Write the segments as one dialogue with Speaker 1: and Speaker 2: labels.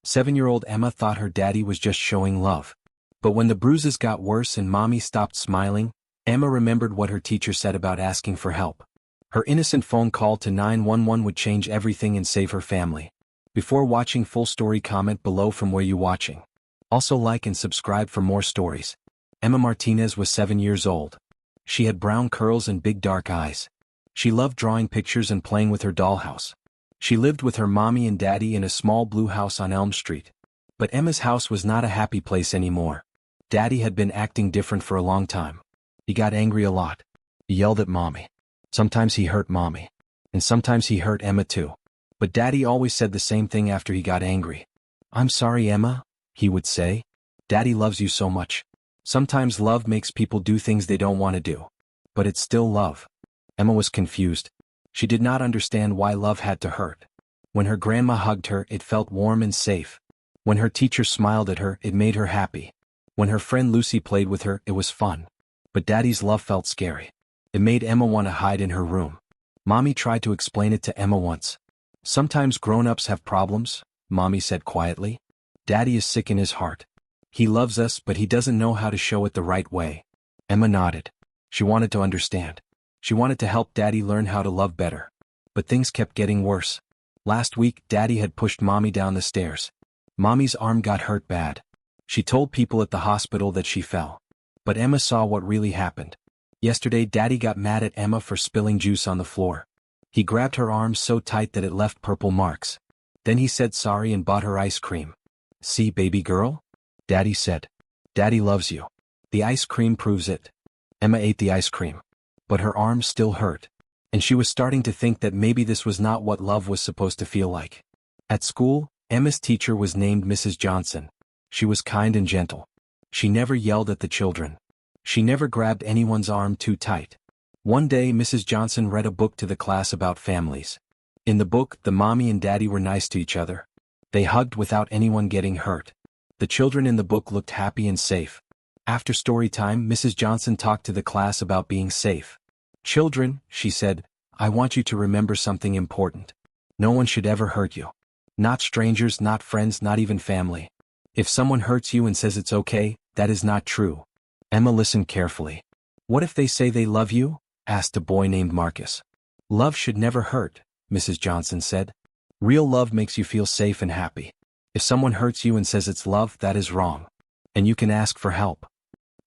Speaker 1: 7-year-old Emma thought her daddy was just showing love. But when the bruises got worse and Mommy stopped smiling, Emma remembered what her teacher said about asking for help. Her innocent phone call to 911 would change everything and save her family. Before watching full story, comment below from where you watching. Also like and subscribe for more stories. Emma Martinez was 7 years old. She had brown curls and big dark eyes. She loved drawing pictures and playing with her dollhouse. She lived with her mommy and daddy in a small blue house on Elm Street. But Emma's house was not a happy place anymore. Daddy had been acting different for a long time. He got angry a lot. He yelled at Mommy. Sometimes he hurt Mommy. And sometimes he hurt Emma too. But Daddy always said the same thing after he got angry. "I'm sorry, Emma," he would say. "Daddy loves you so much." Sometimes love makes people do things they don't want to do. But it's still love. Emma was confused. She did not understand why love had to hurt. When her grandma hugged her, it felt warm and safe. When her teacher smiled at her, it made her happy. When her friend Lucy played with her, it was fun. But Daddy's love felt scary. It made Emma want to hide in her room. Mommy tried to explain it to Emma once. "Sometimes grown-ups have problems," Mommy said quietly. "Daddy is sick in his heart. He loves us, but he doesn't know how to show it the right way." Emma nodded. She wanted to understand. She wanted to help Daddy learn how to love better. But things kept getting worse. Last week, Daddy had pushed Mommy down the stairs. Mommy's arm got hurt bad. She told people at the hospital that she fell. But Emma saw what really happened. Yesterday, Daddy got mad at Emma for spilling juice on the floor. He grabbed her arm so tight that it left purple marks. Then he said sorry and bought her ice cream. "See, baby girl?" Daddy said. "Daddy loves you. The ice cream proves it." Emma ate the ice cream. But her arm still hurt. And she was starting to think that maybe this was not what love was supposed to feel like. At school, Emma's teacher was named Mrs. Johnson. She was kind and gentle. She never yelled at the children. She never grabbed anyone's arm too tight. One day, Mrs. Johnson read a book to the class about families. In the book, the mommy and daddy were nice to each other. They hugged without anyone getting hurt. The children in the book looked happy and safe. After story time, Mrs. Johnson talked to the class about being safe. "Children," she said, "I want you to remember something important. No one should ever hurt you. Not strangers, not friends, not even family. If someone hurts you and says it's okay, that is not true." Emma listened carefully. "What if they say they love you?" asked a boy named Marcus. "Love should never hurt," Mrs. Johnson said. "Real love makes you feel safe and happy. If someone hurts you and says it's love, that is wrong. And you can ask for help."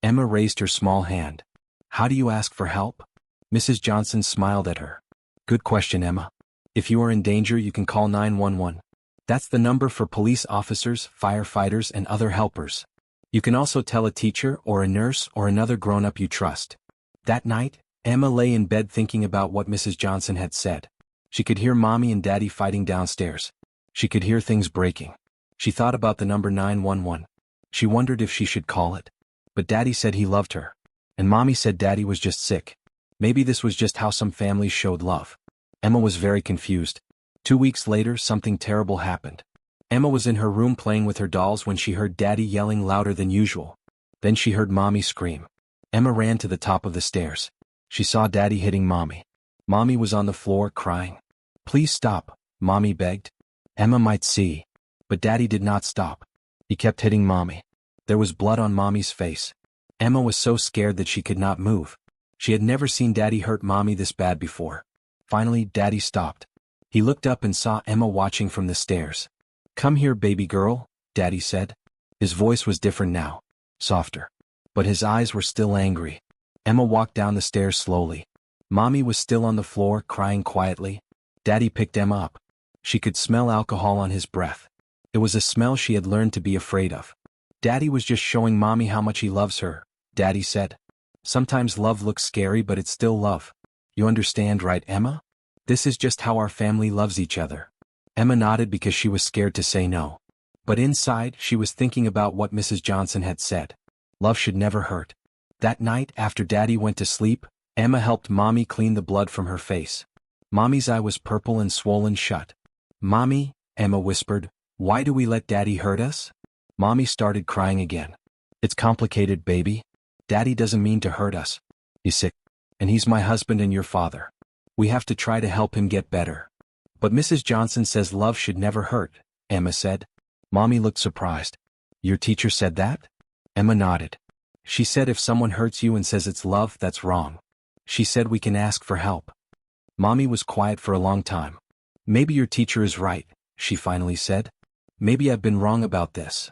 Speaker 1: Emma raised her small hand. "How do you ask for help?" Mrs. Johnson smiled at her. "Good question, Emma. If you are in danger, you can call 911. That's the number for police officers, firefighters, and other helpers. You can also tell a teacher or a nurse or another grown-up you trust." That night, Emma lay in bed thinking about what Mrs. Johnson had said. She could hear Mommy and Daddy fighting downstairs. She could hear things breaking. She thought about the number 911. She wondered if she should call it. But Daddy said he loved her. And Mommy said Daddy was just sick. Maybe this was just how some families showed love. Emma was very confused. 2 weeks later, something terrible happened. Emma was in her room playing with her dolls when she heard Daddy yelling louder than usual. Then she heard Mommy scream. Emma ran to the top of the stairs. She saw Daddy hitting Mommy. Mommy was on the floor crying. "Please stop," Mommy begged. Emma might see. But Daddy did not stop. He kept hitting Mommy. There was blood on Mommy's face. Emma was so scared that she could not move. She had never seen Daddy hurt Mommy this bad before. Finally, Daddy stopped. He looked up and saw Emma watching from the stairs. "Come here, baby girl," Daddy said. His voice was different now, softer. But his eyes were still angry. Emma walked down the stairs slowly. Mommy was still on the floor, crying quietly. Daddy picked Emma up. She could smell alcohol on his breath. It was a smell she had learned to be afraid of. "Daddy was just showing Mommy how much he loves her," Daddy said. "Sometimes love looks scary, but it's still love. You understand, right, Emma? This is just how our family loves each other." Emma nodded because she was scared to say no. But inside, she was thinking about what Mrs. Johnson had said. Love should never hurt. That night, after Daddy went to sleep, Emma helped Mommy clean the blood from her face. Mommy's eye was purple and swollen shut. "Mommy," Emma whispered, "why do we let Daddy hurt us?" Mommy started crying again. "It's complicated, baby. Daddy doesn't mean to hurt us. He's sick. And he's my husband and your father. We have to try to help him get better." "But Mrs. Johnson says love should never hurt," Emma said. Mommy looked surprised. Your teacher said that? Emma nodded. She said if someone hurts you and says it's love, that's wrong. She said we can ask for help. Mommy was quiet for a long time. Maybe your teacher is right, she finally said. Maybe I've been wrong about this.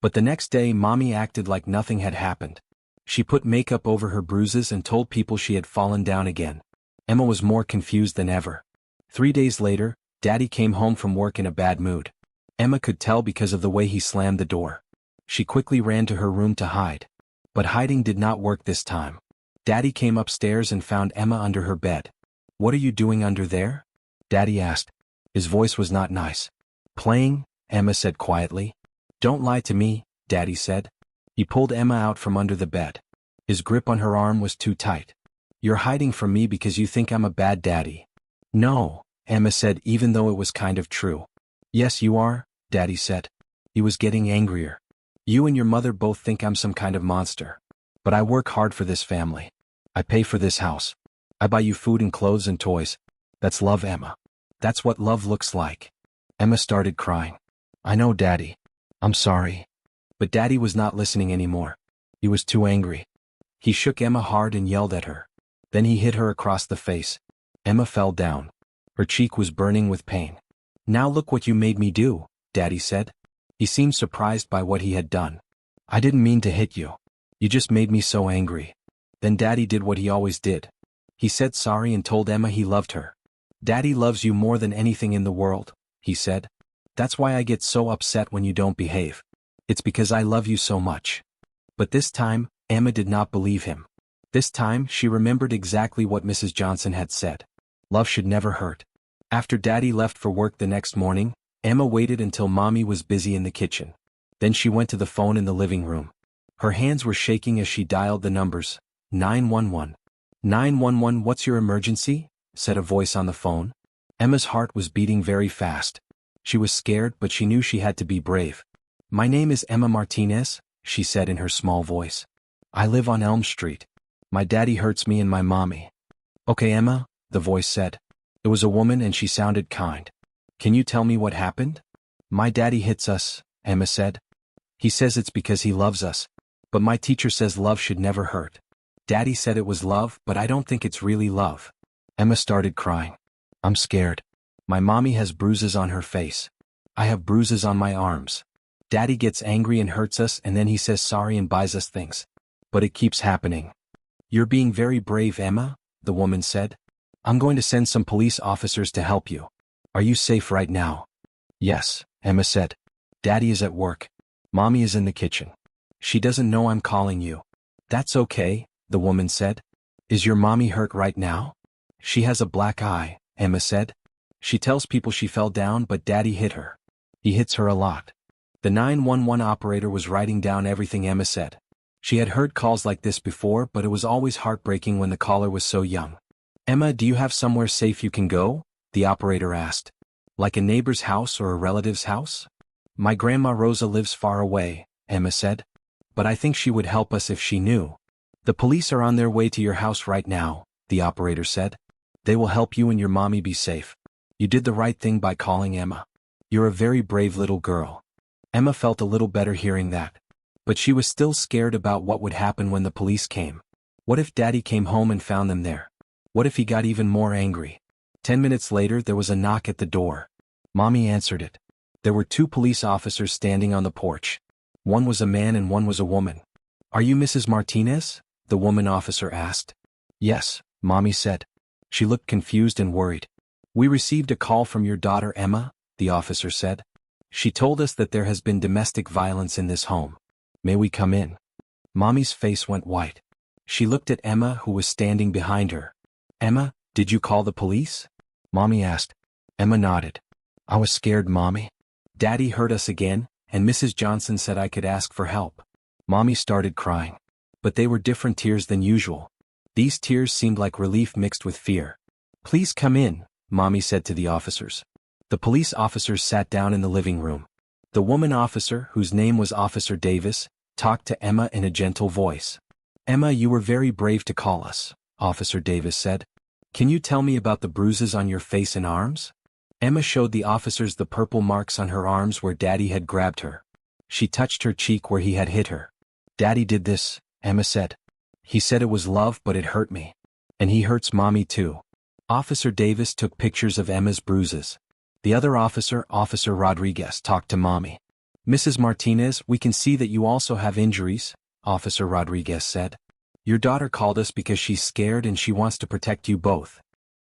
Speaker 1: But the next day Mommy acted like nothing had happened. She put makeup over her bruises and told people she had fallen down again. Emma was more confused than ever. 3 days later, Daddy came home from work in a bad mood. Emma could tell because of the way he slammed the door. She quickly ran to her room to hide. But hiding did not work this time. Daddy came upstairs and found Emma under her bed. What are you doing under there? Daddy asked. His voice was not nice. Playing, Emma said quietly. Don't lie to me, Daddy said. He pulled Emma out from under the bed. His grip on her arm was too tight. You're hiding from me because you think I'm a bad daddy. No, Emma said, even though it was kind of true. Yes, you are, Daddy said. He was getting angrier. You and your mother both think I'm some kind of monster. But I work hard for this family. I pay for this house. I buy you food and clothes and toys. That's love, Emma. That's what love looks like. Emma started crying. I know, Daddy. I'm sorry. But Daddy was not listening anymore. He was too angry. He shook Emma hard and yelled at her. Then he hit her across the face. Emma fell down. Her cheek was burning with pain. Now look what you made me do, Daddy said. He seemed surprised by what he had done. I didn't mean to hit you. You just made me so angry. Then Daddy did what he always did. He said sorry and told Emma he loved her. Daddy loves you more than anything in the world, he said. That's why I get so upset when you don't behave. It's because I love you so much. But this time, Emma did not believe him. This time, she remembered exactly what Mrs. Johnson had said. Love should never hurt. After Daddy left for work the next morning, Emma waited until Mommy was busy in the kitchen. Then she went to the phone in the living room. Her hands were shaking as she dialed the numbers. 911. 911, what's your emergency? Said a voice on the phone. Emma's heart was beating very fast. She was scared, but she knew she had to be brave. My name is Emma Martinez, she said in her small voice. I live on Elm Street. My daddy hurts me and my mommy. Okay, Emma, the voice said. It was a woman and she sounded kind. Can you tell me what happened? My daddy hits us, Emma said. He says it's because he loves us. But my teacher says love should never hurt. Daddy said it was love, but I don't think it's really love. Emma started crying. I'm scared. My mommy has bruises on her face. I have bruises on my arms. Daddy gets angry and hurts us and then he says sorry and buys us things. But it keeps happening. You're being very brave, Emma, the woman said. I'm going to send some police officers to help you. Are you safe right now? Yes, Emma said. Daddy is at work. Mommy is in the kitchen. She doesn't know I'm calling you. That's okay, the woman said. Is your mommy hurt right now? She has a black eye, Emma said. She tells people she fell down but Daddy hit her. He hits her a lot. The 911 operator was writing down everything Emma said. She had heard calls like this before, but it was always heartbreaking when the caller was so young. Emma, do you have somewhere safe you can go? The operator asked. Like a neighbor's house or a relative's house? My grandma Rosa lives far away, Emma said. But I think she would help us if she knew. The police are on their way to your house right now, the operator said. They will help you and your mommy be safe. You did the right thing by calling Emma. You're a very brave little girl. Emma felt a little better hearing that. But she was still scared about what would happen when the police came. What if Daddy came home and found them there? What if he got even more angry? 10 minutes later there was a knock at the door. Mommy answered it. There were 2 police officers standing on the porch. One was a man and one was a woman. Are you Mrs. Martinez? The woman officer asked. Yes, Mommy said. She looked confused and worried. We received a call from your daughter Emma, the officer said. She told us that there has been domestic violence in this home. May we come in? Mommy's face went white. She looked at Emma who was standing behind her. Emma, did you call the police? Mommy asked. Emma nodded. I was scared, Mommy. Daddy hurt us again, and Mrs. Johnson said I could ask for help. Mommy started crying. But they were different tears than usual. These tears seemed like relief mixed with fear. Please come in, Mommy said to the officers. The police officers sat down in the living room. The woman officer, whose name was Officer Davis, talked to Emma in a gentle voice. Emma, you were very brave to call us, Officer Davis said. Can you tell me about the bruises on your face and arms? Emma showed the officers the purple marks on her arms where Daddy had grabbed her. She touched her cheek where he had hit her. Daddy did this, Emma said. He said it was love, but it hurt me. And he hurts Mommy too. Officer Davis took pictures of Emma's bruises. The other officer, Officer Rodriguez, talked to Mommy. Mrs. Martinez, we can see that you also have injuries, Officer Rodriguez said. Your daughter called us because she's scared and she wants to protect you both.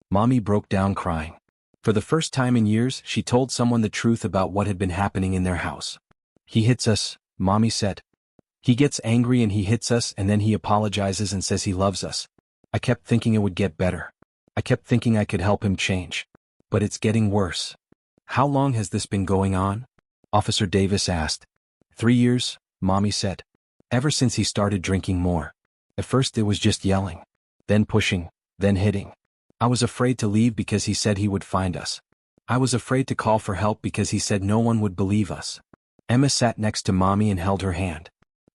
Speaker 1: Mommy broke down crying. For the first time in years, she told someone the truth about what had been happening in their house. He hits us, Mommy said. He gets angry and he hits us and then he apologizes and says he loves us. I kept thinking it would get better. I kept thinking I could help him change. But it's getting worse. How long has this been going on? Officer Davis asked. 3 years, Mommy said. Ever since he started drinking more. At first it was just yelling. Then pushing, then hitting. I was afraid to leave because he said he would find us. I was afraid to call for help because he said no one would believe us. Emma sat next to Mommy and held her hand.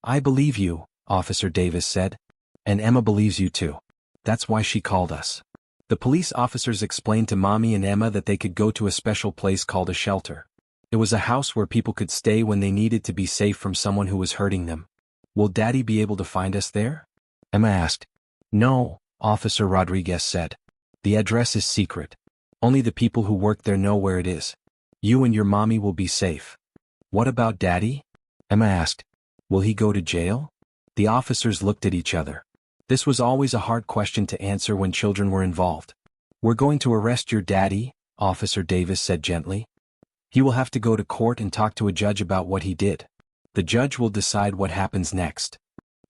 Speaker 1: I believe you, Officer Davis said. And Emma believes you too. That's why she called us. The police officers explained to Mommy and Emma that they could go to a special place called a shelter. It was a house where people could stay when they needed to be safe from someone who was hurting them. Will Daddy be able to find us there? Emma asked. No, Officer Rodriguez said. The address is secret. Only the people who work there know where it is. You and your Mommy will be safe. What about Daddy? Emma asked. Will he go to jail? The officers looked at each other. This was always a hard question to answer when children were involved. We're going to arrest your daddy, Officer Davis said gently. He will have to go to court and talk to a judge about what he did. The judge will decide what happens next.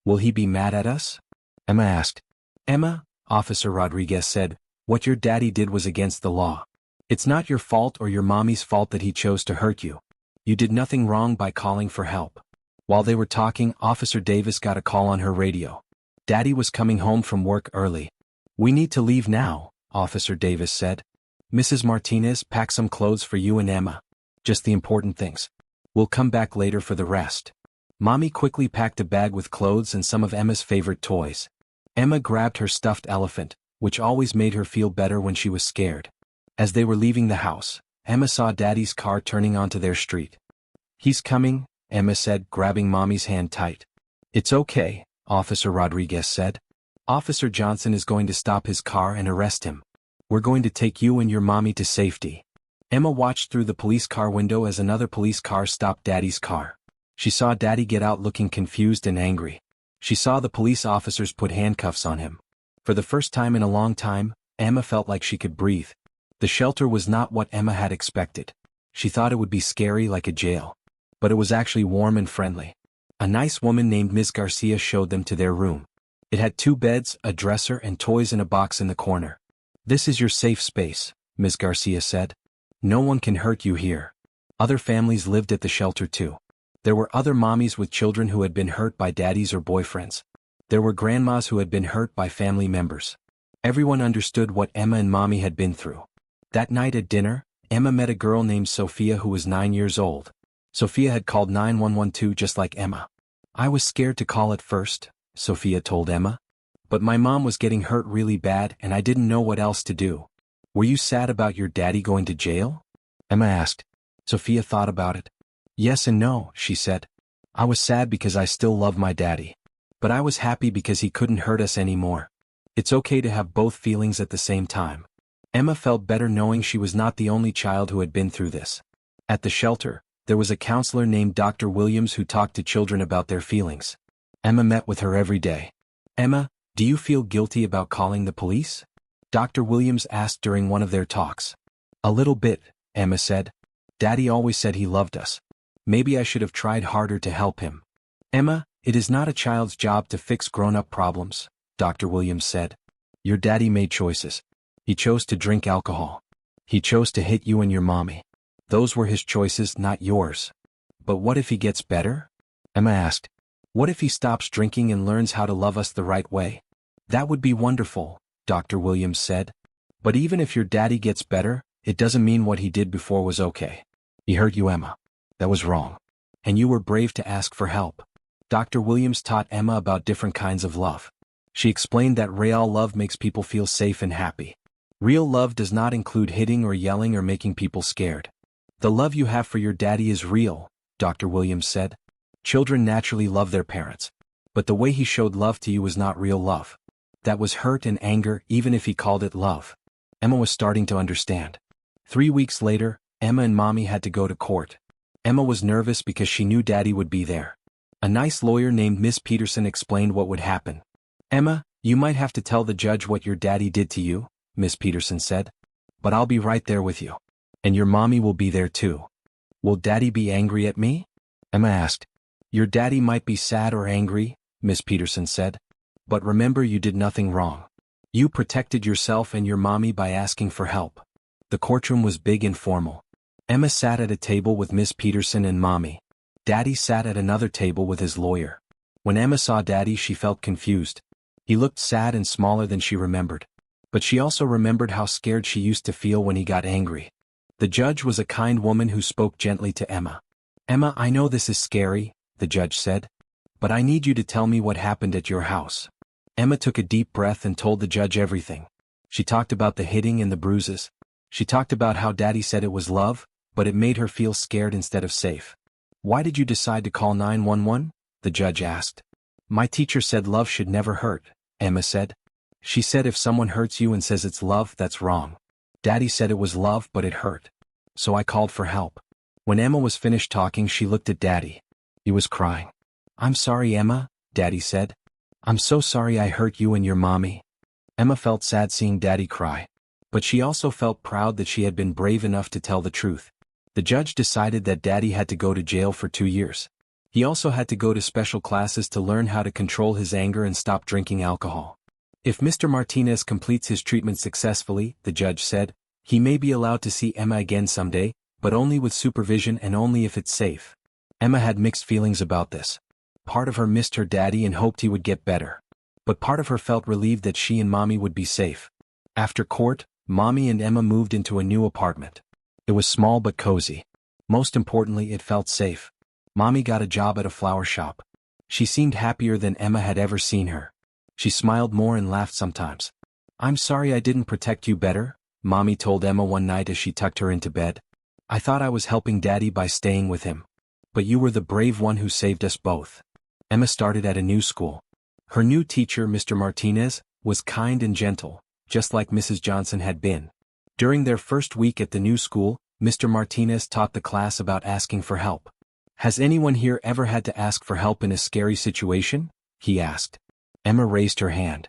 Speaker 1: Will he be mad at us? Emma asked. Emma, Officer Rodriguez said, what your daddy did was against the law. It's not your fault or your Mommy's fault that he chose to hurt you. You did nothing wrong by calling for help. While they were talking, Officer Davis got a call on her radio. Daddy was coming home from work early. We need to leave now, Officer Davis said. Mrs. Martinez, pack some clothes for you and Emma. Just the important things. We'll come back later for the rest. Mommy quickly packed a bag with clothes and some of Emma's favorite toys. Emma grabbed her stuffed elephant, which always made her feel better when she was scared. As they were leaving the house, Emma saw Daddy's car turning onto their street. He's coming, Emma said, grabbing Mommy's hand tight. It's okay, Officer Rodriguez said. Officer Johnson is going to stop his car and arrest him. We're going to take you and your Mommy to safety. Emma watched through the police car window as another police car stopped Daddy's car. She saw Daddy get out looking confused and angry. She saw the police officers put handcuffs on him. For the first time in a long time, Emma felt like she could breathe. The shelter was not what Emma had expected. She thought it would be scary like a jail. But it was actually warm and friendly. A nice woman named Ms. Garcia showed them to their room. It had 2 beds, a dresser and toys in a box in the corner. This is your safe space, Ms. Garcia said. No one can hurt you here. Other families lived at the shelter too. There were other mommies with children who had been hurt by daddies or boyfriends. There were grandmas who had been hurt by family members. Everyone understood what Emma and Mommy had been through. That night at dinner, Emma met a girl named Sophia who was 9 years old. Sophia had called 911 too, just like Emma. I was scared to call at first, Sophia told Emma. But my mom was getting hurt really bad and I didn't know what else to do. Were you sad about your daddy going to jail? Emma asked. Sophia thought about it. Yes and no, she said. I was sad because I still love my daddy. But I was happy because he couldn't hurt us anymore. It's okay to have both feelings at the same time. Emma felt better knowing she was not the only child who had been through this. At the shelter, there was a counselor named Dr. Williams who talked to children about their feelings. Emma met with her every day. Emma, do you feel guilty about calling the police? Dr. Williams asked during one of their talks. A little bit, Emma said. Daddy always said he loved us. Maybe I should have tried harder to help him. Emma, it is not a child's job to fix grown-up problems, Dr. Williams said. Your daddy made choices. He chose to drink alcohol. He chose to hit you and your mommy. Those were his choices, not yours. But what if he gets better? Emma asked. What if he stops drinking and learns how to love us the right way? That would be wonderful, Dr. Williams said. But even if your daddy gets better, it doesn't mean what he did before was okay. He hurt you, Emma. That was wrong. And you were brave to ask for help. Dr. Williams taught Emma about different kinds of love. She explained that real love makes people feel safe and happy. Real love does not include hitting or yelling or making people scared. The love you have for your daddy is real, Dr. Williams said. Children naturally love their parents. But the way he showed love to you was not real love. That was hurt and anger, even if he called it love. Emma was starting to understand. 3 weeks later, Emma and Mommy had to go to court. Emma was nervous because she knew Daddy would be there. A nice lawyer named Miss Peterson explained what would happen. "Emma, you might have to tell the judge what your daddy did to you," Miss Peterson said. "But I'll be right there with you. And your mommy will be there too." "Will Daddy be angry at me?" Emma asked. "Your daddy might be sad or angry," Miss Peterson said. "But remember, you did nothing wrong. You protected yourself and your mommy by asking for help." The courtroom was big and formal. Emma sat at a table with Miss Peterson and Mommy. Daddy sat at another table with his lawyer. When Emma saw Daddy, she felt confused. He looked sad and smaller than she remembered. But she also remembered how scared she used to feel when he got angry. The judge was a kind woman who spoke gently to Emma. "Emma, I know this is scary," the judge said. "But I need you to tell me what happened at your house." Emma took a deep breath and told the judge everything. She talked about the hitting and the bruises. She talked about how Daddy said it was love, but it made her feel scared instead of safe. "Why did you decide to call 911? The judge asked. "My teacher said love should never hurt," Emma said. "She said if someone hurts you and says it's love, that's wrong. Daddy said it was love, but it hurt. So I called for help." When Emma was finished talking, she looked at Daddy. He was crying. "I'm sorry, Emma," Daddy said. "I'm so sorry I hurt you and your mommy." Emma felt sad seeing Daddy cry. But she also felt proud that she had been brave enough to tell the truth. The judge decided that Daddy had to go to jail for 2 years. He also had to go to special classes to learn how to control his anger and stop drinking alcohol. If Mr. Martinez completes his treatment successfully, the judge said, he may be allowed to see Emma again someday, but only with supervision and only if it's safe. Emma had mixed feelings about this. Part of her missed her daddy and hoped he would get better. But part of her felt relieved that she and Mommy would be safe. After court, Mommy and Emma moved into a new apartment. It was small but cozy. Most importantly, it felt safe. Mommy got a job at a flower shop. She seemed happier than Emma had ever seen her. She smiled more and laughed sometimes. "I'm sorry I didn't protect you better," Mommy told Emma one night as she tucked her into bed. "I thought I was helping Daddy by staying with him. But you were the brave one who saved us both." Emma started at a new school. Her new teacher, Mr. Martinez, was kind and gentle, just like Mrs. Johnson had been. During their first week at the new school, Mr. Martinez taught the class about asking for help. "Has anyone here ever had to ask for help in a scary situation?" he asked. Emma raised her hand.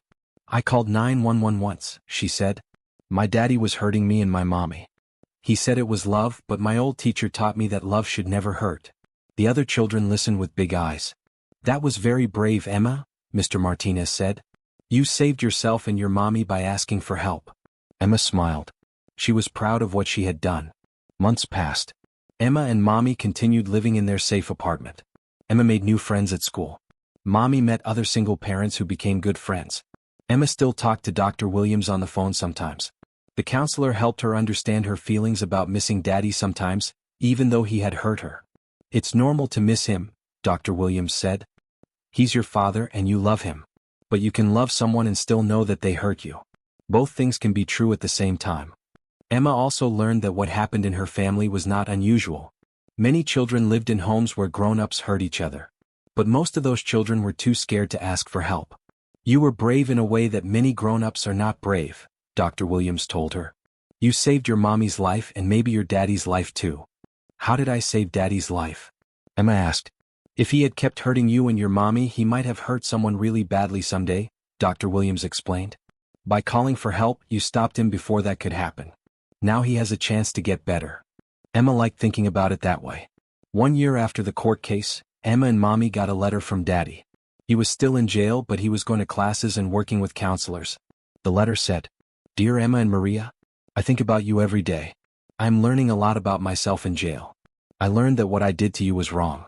Speaker 1: "I called 911 once," she said. "My daddy was hurting me and my mommy. He said it was love, but my old teacher taught me that love should never hurt." The other children listened with big eyes. "That was very brave, Emma," Mr. Martinez said. "You saved yourself and your mommy by asking for help." Emma smiled. She was proud of what she had done. Months passed. Emma and Mommy continued living in their safe apartment. Emma made new friends at school. Mommy met other single parents who became good friends. Emma still talked to Dr. Williams on the phone sometimes. The counselor helped her understand her feelings about missing Daddy sometimes, even though he had hurt her. "It's normal to miss him," Dr. Williams said. "He's your father and you love him. But you can love someone and still know that they hurt you. Both things can be true at the same time." Emma also learned that what happened in her family was not unusual. Many children lived in homes where grown-ups hurt each other. But most of those children were too scared to ask for help. "You were brave in a way that many grown-ups are not brave," Dr. Williams told her. "You saved your mommy's life and maybe your daddy's life too." "How did I save Daddy's life?" Emma asked. "If he had kept hurting you and your mommy, he might have hurt someone really badly someday," Dr. Williams explained. "By calling for help, you stopped him before that could happen. Now he has a chance to get better." Emma liked thinking about it that way. 1 year after the court case, Emma and Mommy got a letter from Daddy. He was still in jail, but he was going to classes and working with counselors. The letter said, "Dear Emma and Maria, I think about you every day. I'm learning a lot about myself in jail. I learned that what I did to you was wrong.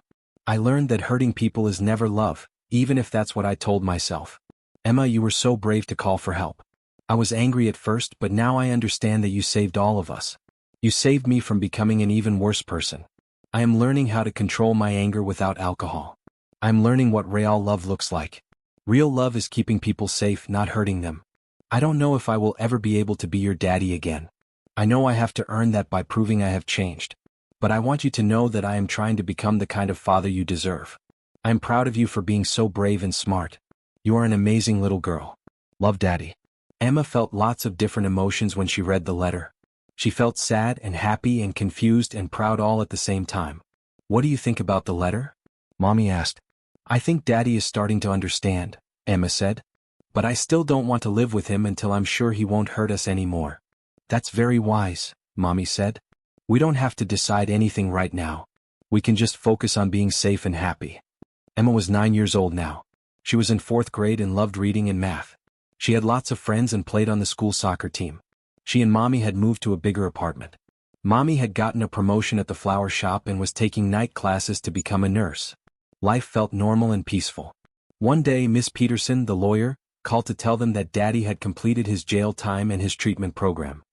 Speaker 1: I learned that hurting people is never love, even if that's what I told myself. Emma, you were so brave to call for help. I was angry at first, but now I understand that you saved all of us. You saved me from becoming an even worse person. I am learning how to control my anger without alcohol. I am learning what real love looks like. Real love is keeping people safe, not hurting them. I don't know if I will ever be able to be your daddy again. I know I have to earn that by proving I have changed. But I want you to know that I am trying to become the kind of father you deserve. I am proud of you for being so brave and smart. You are an amazing little girl. Love, Daddy. Emma felt lots of different emotions when she read the letter. She felt sad and happy and confused and proud all at the same time. What do you think about the letter? Mommy asked. I think Daddy is starting to understand, Emma said. But I still don't want to live with him until I'm sure he won't hurt us anymore. That's very wise, Mommy said. We don't have to decide anything right now. We can just focus on being safe and happy. Emma was 9 years old now. She was in 4th grade and loved reading and math. She had lots of friends and played on the school soccer team. She and Mommy had moved to a bigger apartment. Mommy had gotten a promotion at the flower shop and was taking night classes to become a nurse. Life felt normal and peaceful. One day Miss Peterson, the lawyer, called to tell them that Daddy had completed his jail time and his treatment program.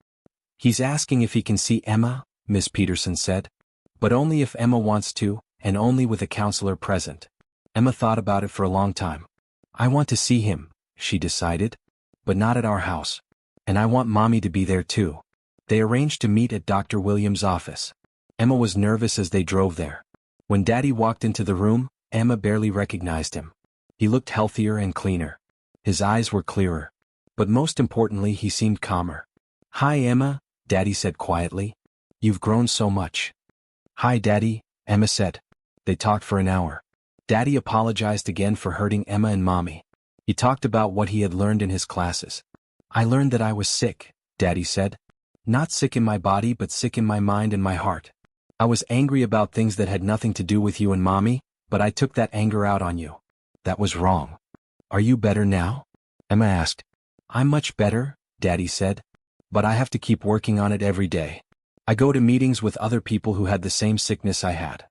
Speaker 1: He's asking if he can see Emma, Miss Peterson said. But only if Emma wants to, and only with a counselor present. Emma thought about it for a long time. I want to see him, she decided. But not at our house. And I want Mommy to be there too. They arranged to meet at Dr. Williams' office. Emma was nervous as they drove there. When Daddy walked into the room, Emma barely recognized him. He looked healthier and cleaner. His eyes were clearer. But most importantly, he seemed calmer. Hi, Emma, Daddy said quietly. You've grown so much. Hi, Daddy, Emma said. They talked for an hour. Daddy apologized again for hurting Emma and Mommy. He talked about what he had learned in his classes. I learned that I was sick, Daddy said. Not sick in my body but sick in my mind and my heart. I was angry about things that had nothing to do with you and Mommy, but I took that anger out on you. That was wrong. Are you better now? Emma asked. I'm much better, Daddy said. But I have to keep working on it every day. I go to meetings with other people who had the same sickness I had.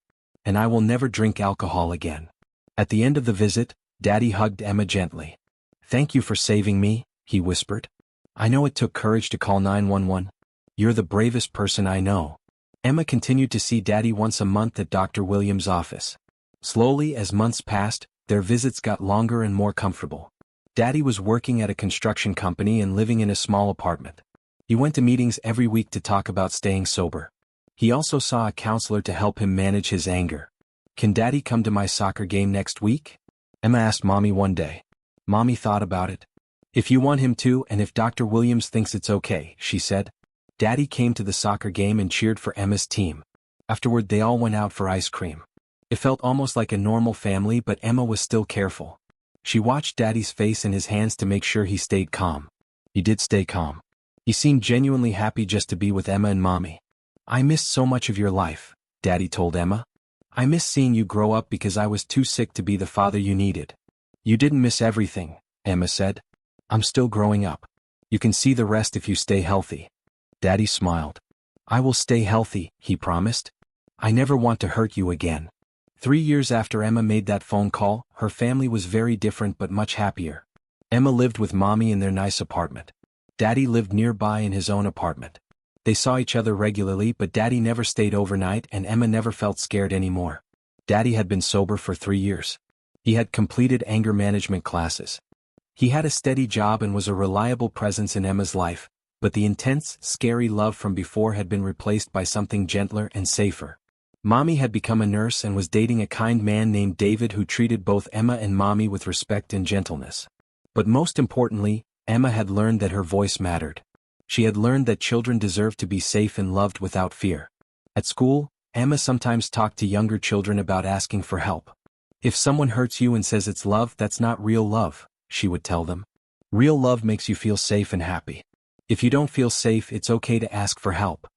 Speaker 1: And I will never drink alcohol again. At the end of the visit, Daddy hugged Emma gently. Thank you for saving me, he whispered. I know it took courage to call 911. You're the bravest person I know. Emma continued to see Daddy once a month at Dr. Williams' office. Slowly, as months passed, their visits got longer and more comfortable. Daddy was working at a construction company and living in a small apartment. He went to meetings every week to talk about staying sober. He also saw a counselor to help him manage his anger. Can Daddy come to my soccer game next week? Emma asked Mommy one day. Mommy thought about it. If you want him to and if Dr. Williams thinks it's okay, she said. Daddy came to the soccer game and cheered for Emma's team. Afterward they all went out for ice cream. It felt almost like a normal family, but Emma was still careful. She watched Daddy's face and his hands to make sure he stayed calm. He did stay calm. He seemed genuinely happy just to be with Emma and Mommy. I missed so much of your life, Daddy told Emma. I miss seeing you grow up because I was too sick to be the father you needed. You didn't miss everything, Emma said. I'm still growing up. You can see the rest if you stay healthy. Daddy smiled. I will stay healthy, he promised. I never want to hurt you again. 3 years after Emma made that phone call, her family was very different but much happier. Emma lived with Mommy in their nice apartment. Daddy lived nearby in his own apartment. They saw each other regularly, but Daddy never stayed overnight and Emma never felt scared anymore. Daddy had been sober for 3 years. He had completed anger management classes. He had a steady job and was a reliable presence in Emma's life, but the intense, scary love from before had been replaced by something gentler and safer. Mommy had become a nurse and was dating a kind man named David who treated both Emma and Mommy with respect and gentleness. But most importantly, Emma had learned that her voice mattered. She had learned that children deserved to be safe and loved without fear. At school, Emma sometimes talked to younger children about asking for help. If someone hurts you and says it's love, that's not real love, she would tell them. Real love makes you feel safe and happy. If you don't feel safe, it's okay to ask for help.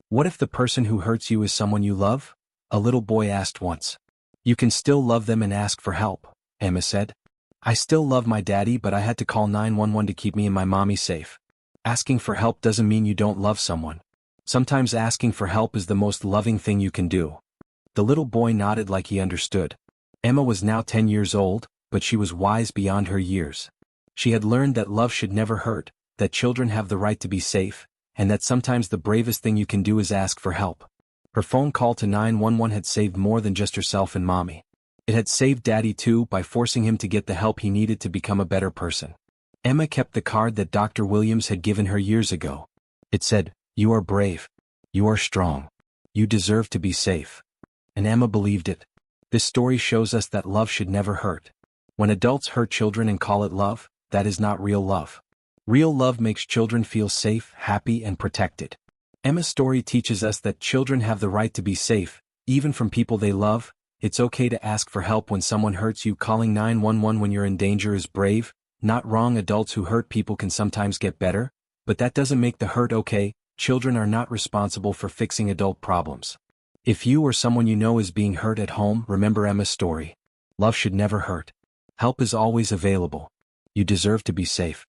Speaker 1: What if the person who hurts you is someone you love? A little boy asked once. You can still love them and ask for help, Emma said. I still love my daddy, but I had to call 911 to keep me and my mommy safe. Asking for help doesn't mean you don't love someone. Sometimes asking for help is the most loving thing you can do. The little boy nodded like he understood. Emma was now 10 years old, but she was wise beyond her years. She had learned that love should never hurt, that children have the right to be safe, and that sometimes the bravest thing you can do is ask for help. Her phone call to 911 had saved more than just herself and Mommy. It had saved Daddy too by forcing him to get the help he needed to become a better person. Emma kept the card that Dr. Williams had given her years ago. It said, "You are brave. You are strong. You deserve to be safe." And Emma believed it. This story shows us that love should never hurt. When adults hurt children and call it love, that is not real love. Real love makes children feel safe, happy, and protected. Emma's story teaches us that children have the right to be safe, even from people they love. It's okay to ask for help when someone hurts you. Calling 911 when you're in danger is brave, not wrong. Adults who hurt people can sometimes get better, but that doesn't make the hurt okay. Children are not responsible for fixing adult problems. If you or someone you know is being hurt at home, remember Emma's story. Love should never hurt. Help is always available. You deserve to be safe.